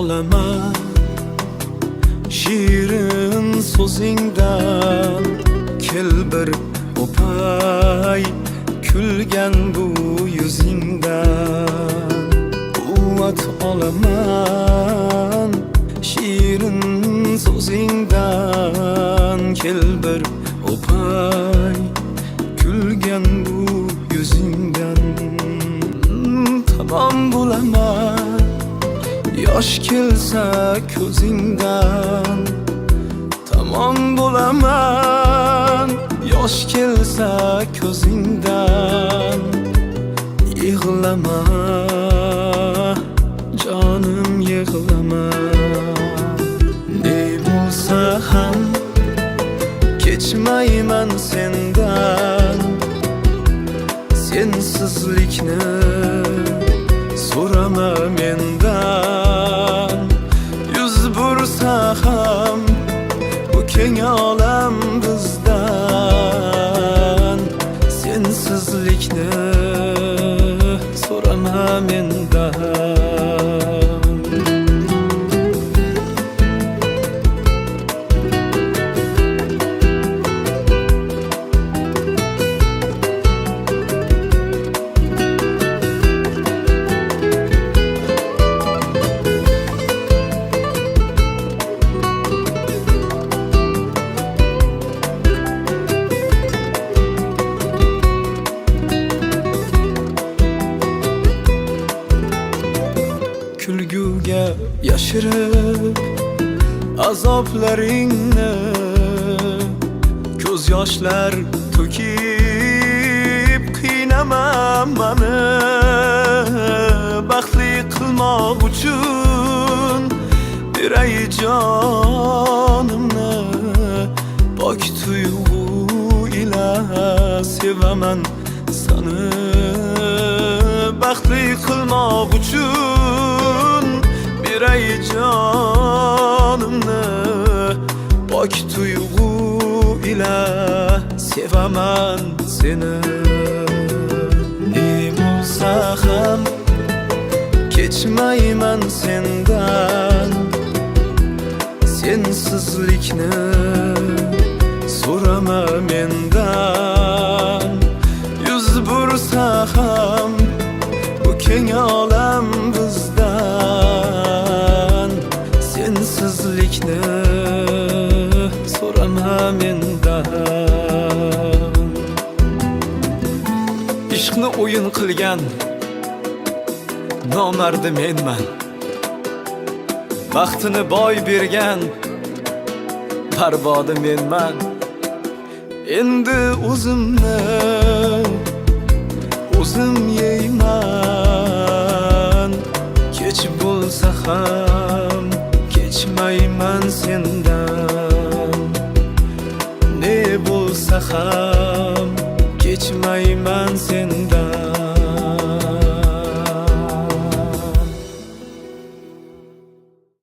olaman shirin so'zingdan. Kel bir o'pay kulgan bu yuzingdan. Quvvat olaman shirin so'zingdan. Kel bir o'pay kulgan bu yuzingdan. Tamam bo'laman yosh kelsa ko'zingdan. Tamam bo'laman yosh kelsa ko'zingdan. Yig'lama jonim yig'lama. Ne bo'lsa ham kechmayman sendan. Sensizlikni so'rama mendan. Yuz bursa ham bu keng olam bizdan. Sensizlikni so'rama mendan. Kulguga yashirib azoblaringni, ko'z yoshlar to'kib qiynama mani. Baxtli qilmoq uchun beray jonimni. Pok tuyg'u ila sevaman seni. Baxtli qilmoq uchun beray jonimni. Pok tuyg'u ila sevaman seni. Ne bo'lsa ham kechmayman sendan. Sensizlikni so'rama mendan. Yuz bursa ham bu keng olam bizdan. Sensizlikni so'rama mendan. Ishqni o'yin qilgan nomardi menman. Baxtini boy bergan barbodi menman. Endi o'zimni o'zim yeyman. Kech bo'lsa ham kechmayman sendan. Ne bo'lsa ham